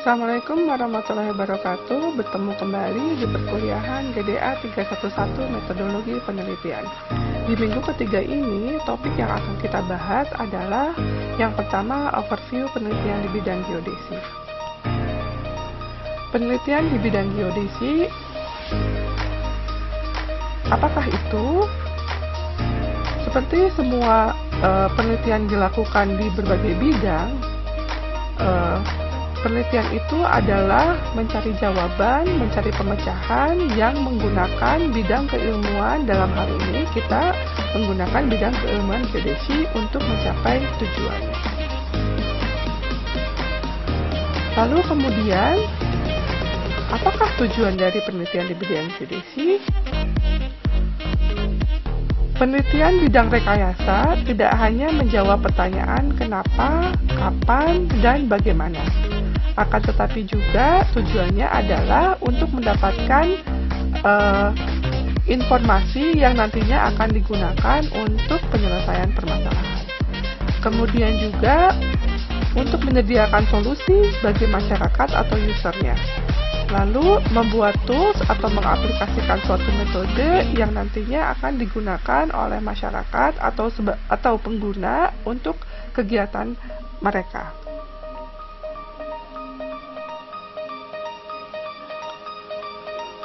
Assalamualaikum warahmatullahi wabarakatuh. Bertemu kembali di perkuliahan GDA 311 Metodologi Penelitian. Di minggu ketiga ini, topik yang akan kita bahas adalah yang pertama, overview penelitian di bidang geodesi. Penelitian di bidang geodesi, apakah itu? Seperti semua penelitian dilakukan di berbagai bidang, penelitian itu adalah mencari jawaban, mencari pemecahan yang menggunakan bidang keilmuan. Dalam hal ini kita menggunakan bidang keilmuan geodesi untuk mencapai tujuannya. Lalu kemudian, apakah tujuan dari penelitian di bidang geodesi? Penelitian bidang rekayasa tidak hanya menjawab pertanyaan kenapa, kapan, dan bagaimana. Akan tetapi juga tujuannya adalah untuk mendapatkan informasi yang nantinya akan digunakan untuk penyelesaian permasalahan. Kemudian juga untuk menyediakan solusi bagi masyarakat atau usernya. Lalu membuat tools atau mengaplikasikan suatu metode yang nantinya akan digunakan oleh masyarakat atau pengguna untuk kegiatan mereka.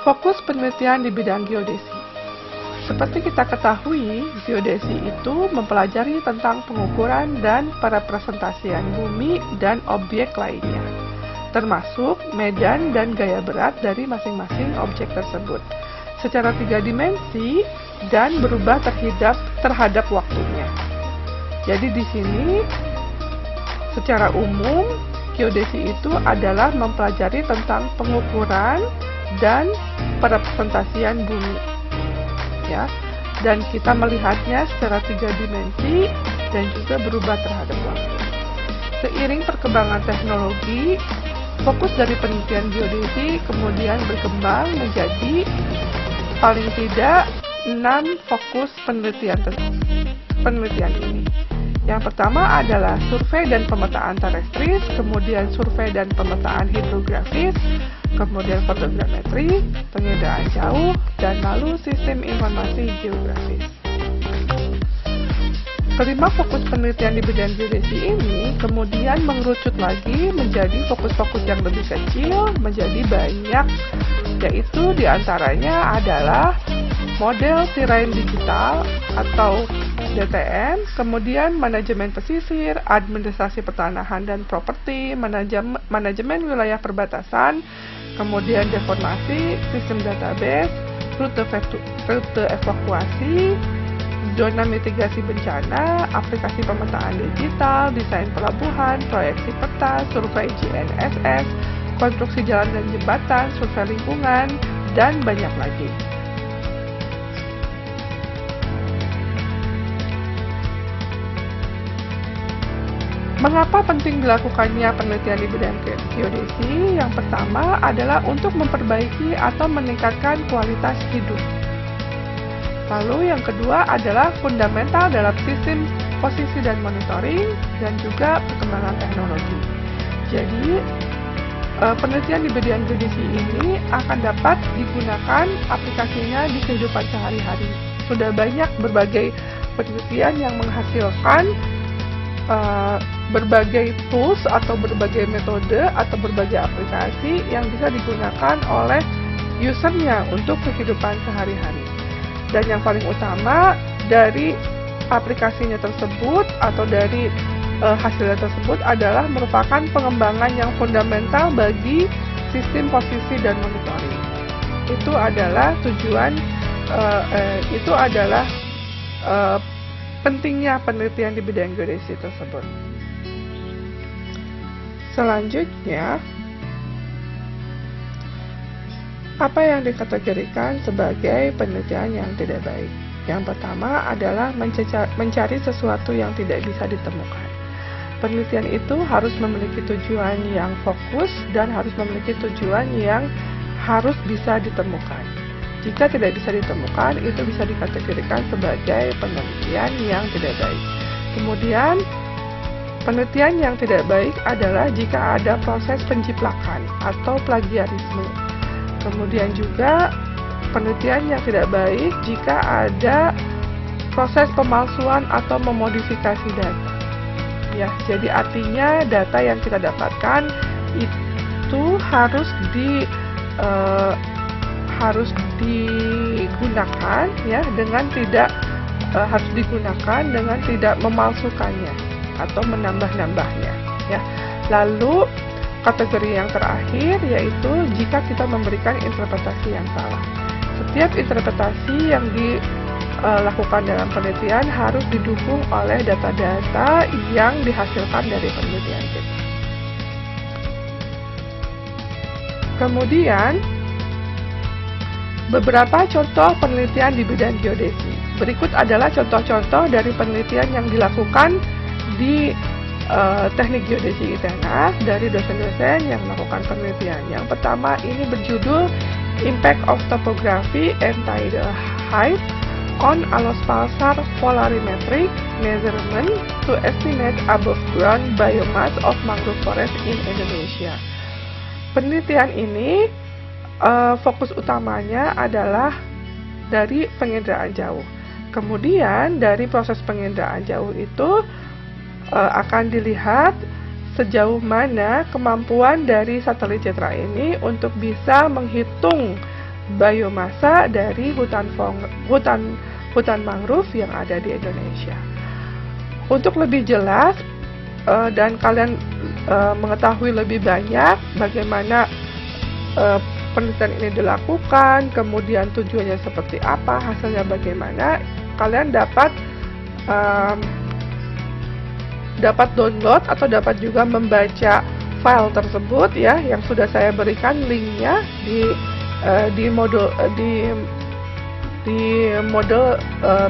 Fokus penelitian di bidang geodesi. Seperti kita ketahui, geodesi itu mempelajari tentang pengukuran dan perepresentasian bumi dan objek lainnya, termasuk medan dan gaya berat dari masing-masing objek tersebut, secara 3 dimensi dan berubah terhadap waktunya. Jadi di sini, secara umum, geodesi itu adalah mempelajari tentang pengukuran dan perepresentasian bumi, ya, dan kita melihatnya secara 3 dimensi dan juga berubah terhadap waktu. Seiring perkembangan teknologi, fokus dari penelitian geodesi kemudian berkembang menjadi paling tidak 6 fokus penelitian ini. Yang pertama adalah survei dan pemetaan terestris, kemudian survei dan pemetaan hidrografis, kemudian fotogrametri, penginderaan jauh, dan lalu sistem informasi geografis. Kelima fokus penelitian di bidang geodesi ini kemudian mengerucut lagi menjadi fokus-fokus yang lebih kecil, menjadi banyak, yaitu diantaranya adalah model terrain digital atau DTM, kemudian manajemen pesisir, administrasi pertanahan dan properti, manajemen wilayah perbatasan, kemudian deformasi, sistem database, rute evakuasi, zona mitigasi bencana, aplikasi pemetaan digital, desain pelabuhan, proyeksi peta, survei GNSS, konstruksi jalan dan jembatan, survei lingkungan, dan banyak lagi. Mengapa penting dilakukannya penelitian di bidang geodesi? Yang pertama adalah untuk memperbaiki atau meningkatkan kualitas hidup. Lalu yang kedua adalah fundamental dalam sistem posisi dan monitoring dan juga perkembangan teknologi. Jadi, penelitian di bidang geodesi ini akan dapat digunakan aplikasinya di kehidupan sehari-hari. Sudah banyak berbagai penelitian yang menghasilkan berbagai tools atau berbagai metode atau berbagai aplikasi yang bisa digunakan oleh usernya untuk kehidupan sehari-hari. Dan yang paling utama dari aplikasinya tersebut atau dari hasilnya tersebut adalah merupakan pengembangan yang fundamental bagi sistem posisi dan monitoring. Itu adalah tujuan, itu adalah pentingnya penelitian di bidang geodesi tersebut. Selanjutnya, apa yang dikategorikan sebagai penelitian yang tidak baik? Yang pertama adalah mencari sesuatu yang tidak bisa ditemukan. Penelitian itu harus memiliki tujuan yang fokus dan harus memiliki tujuan yang harus bisa ditemukan. Jika tidak bisa ditemukan, itu bisa dikategorikan sebagai penelitian yang tidak baik. Kemudian, Penelitian yang tidak baik adalah jika ada proses penjiplakan atau plagiarisme. Kemudian juga penelitian yang tidak baik jika ada proses pemalsuan atau memodifikasi data. Ya, jadi artinya data yang kita dapatkan itu harus digunakan ya dengan tidak memalsukannya atau menambah-nambahnya ya. Lalu kategori yang terakhir yaitu jika kita memberikan interpretasi yang salah. Setiap interpretasi yang dilakukan dalam penelitian harus didukung oleh data-data yang dihasilkan dari penelitian kita. Kemudian beberapa contoh penelitian di bidang geodesi. Berikut adalah contoh-contoh dari penelitian yang dilakukan di teknik geodesi ITENAS dari dosen-dosen yang melakukan penelitian. Yang pertama ini berjudul Impact of Topography and Tidal Height on Allospalsar Polarimetric Measurement to Estimate Above Ground Biomass of Mangrove Forest in Indonesia. Penelitian ini fokus utamanya adalah dari penginderaan jauh. Kemudian dari proses penginderaan jauh itu akan dilihat sejauh mana kemampuan dari satelit Cetra ini untuk bisa menghitung biomasa dari hutan mangrove yang ada di Indonesia. Untuk lebih jelas dan kalian mengetahui lebih banyak bagaimana penelitian ini dilakukan, kemudian tujuannya seperti apa, hasilnya bagaimana, kalian dapat download atau dapat juga membaca file tersebut ya, yang sudah saya berikan linknya di modul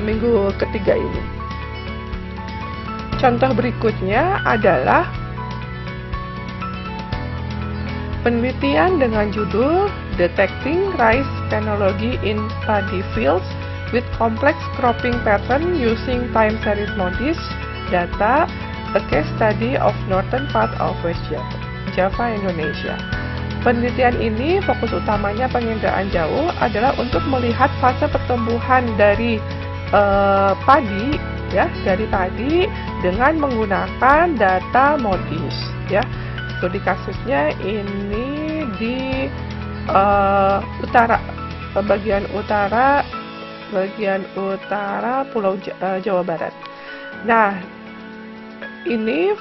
minggu ketiga ini. Contoh berikutnya adalah penelitian dengan judul Detecting Rice Phenology in Paddy Fields with Complex Cropping Pattern Using Time Series Modis Data, a Case Study of Northern Part of West Java, Indonesia. Penelitian ini fokus utamanya penginderaan jauh adalah untuk melihat fase pertumbuhan dari padi ya, dari padi dengan menggunakan data modis ya. Studi kasusnya ini di bagian utara Pulau Jawa Barat. Nah, ini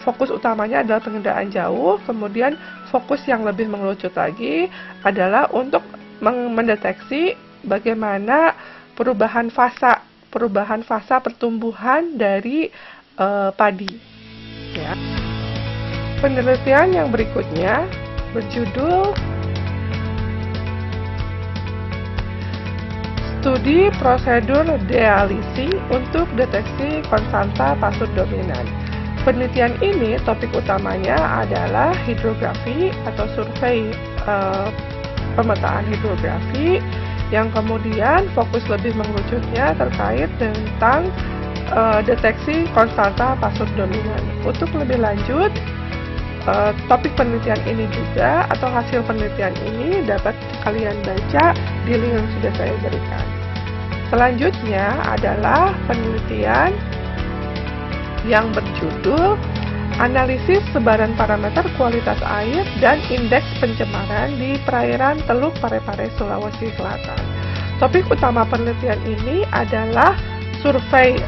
fokus utamanya adalah penginderaan jauh, kemudian fokus yang lebih mengerucut lagi adalah untuk mendeteksi bagaimana perubahan fasa pertumbuhan dari padi. Ya. Penelitian yang berikutnya berjudul Studi Prosedur Dealisi untuk Deteksi Konstanta Pasut Dominan. Penelitian ini topik utamanya adalah hidrografi atau survei pemetaan hidrografi, yang kemudian fokus lebih mengerucutnya terkait tentang deteksi konstanta pasut dominan. Untuk lebih lanjut, topik penelitian ini juga atau hasil penelitian ini dapat kalian baca di link yang sudah saya berikan. Selanjutnya adalah penelitian yang berjudul Analisis Sebaran Parameter Kualitas Air dan Indeks Pencemaran di Perairan Teluk Pare-Pare, Sulawesi Selatan. Topik utama penelitian ini adalah survei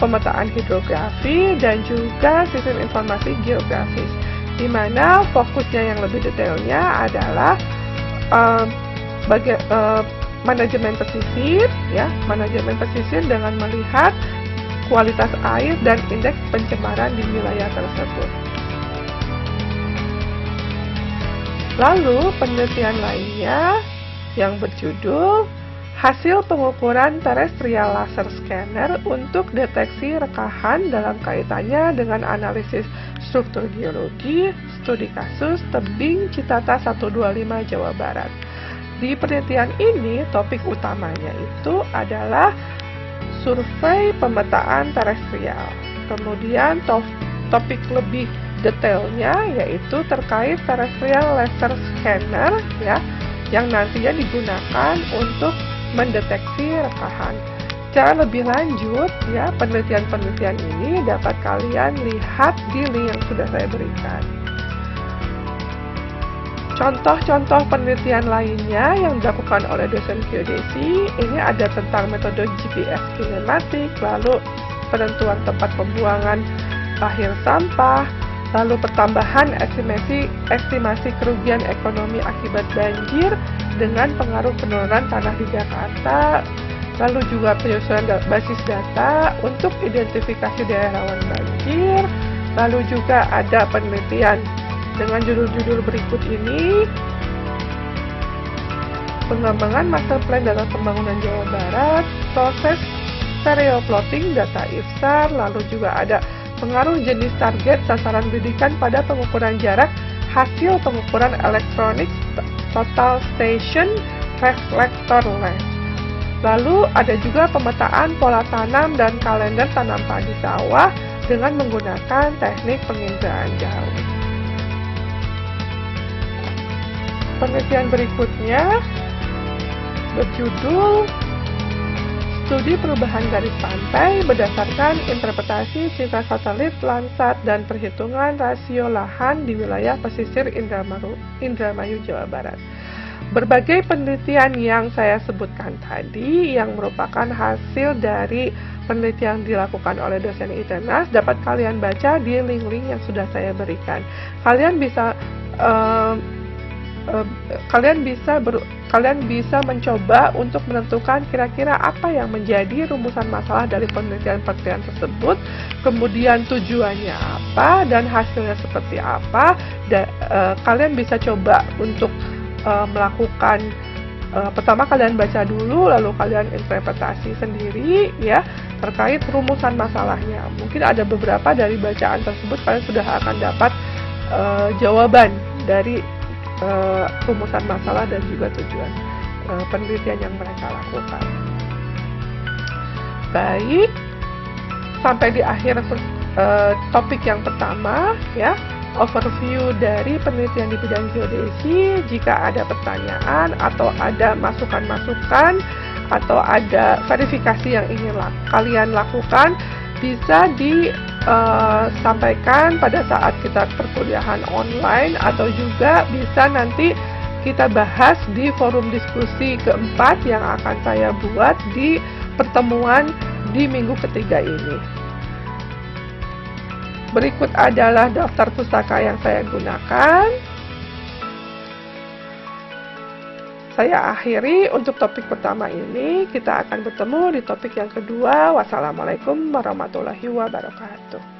pemetaan hidrografi dan juga sistem informasi geografis, di mana fokusnya yang lebih detailnya adalah manajemen pesisir, ya, manajemen pesisir dengan melihat kualitas air dan indeks pencemaran di wilayah tersebut. Lalu penelitian lainnya yang berjudul Hasil Pengukuran Terestrial Laser Scanner untuk Deteksi Rekahan dalam kaitannya dengan analisis struktur geologi, studi kasus tebing Citata 125 Jawa Barat. Di penelitian ini topik utamanya itu adalah survei pemetaan terestrial, kemudian topik lebih detailnya, yaitu terkait terrestrial laser scanner ya, yang nantinya digunakan untuk mendeteksi rekahan. Secara lebih lanjut ya, penelitian-penelitian ini dapat kalian lihat di link yang sudah saya berikan. Contoh-contoh penelitian lainnya yang dilakukan oleh dosen geodesi ini ada tentang metode GPS kinematik, lalu penentuan tempat pembuangan akhir sampah, lalu pertambahan estimasi kerugian ekonomi akibat banjir dengan pengaruh penurunan tanah di Jakarta, lalu juga penyusunan basis data untuk identifikasi daerah rawan banjir, lalu juga ada penelitian dengan judul-judul berikut ini: pengembangan master plan data pembangunan Jawa Barat, proses stereo plotting data IFSAR, lalu juga ada pengaruh jenis target sasaran pendidikan pada pengukuran jarak hasil pengukuran elektronik total station reflektor lens. Lalu ada juga pemetaan pola tanam dan kalender tanam padi sawah dengan menggunakan teknik penginderaan jauh. Penelitian berikutnya berjudul Studi Perubahan Garis Pantai berdasarkan interpretasi citra satelit Landsat dan perhitungan rasio lahan di wilayah pesisir Indramayu, Jawa Barat. Berbagai penelitian yang saya sebutkan tadi yang merupakan hasil dari penelitian yang dilakukan oleh dosen ITENAS dapat kalian baca di link-link yang sudah saya berikan. Kalian bisa mencoba untuk menentukan kira-kira apa yang menjadi rumusan masalah dari penelitian-penelitian tersebut, kemudian tujuannya apa dan hasilnya seperti apa. Kalian bisa coba untuk melakukan pertama kalian baca dulu, lalu kalian interpretasi sendiri ya terkait rumusan masalahnya. Mungkin ada beberapa dari bacaan tersebut kalian sudah akan dapat jawaban dari rumusan masalah dan juga tujuan penelitian yang mereka lakukan. Baik, sampai di akhir topik yang pertama ya, overview dari penelitian di bidang geodesi. Jika ada pertanyaan atau ada masukan-masukan atau ada verifikasi yang ingin kalian lakukan, bisa disampaikan pada saat kita perkuliahan online atau juga bisa nanti kita bahas di forum diskusi keempat yang akan saya buat di pertemuan di minggu ketiga ini. Berikut adalah daftar pustaka yang saya gunakan. Saya akhiri untuk topik pertama ini. Kita akan bertemu di topik yang kedua. Wassalamualaikum warahmatullahi wabarakatuh.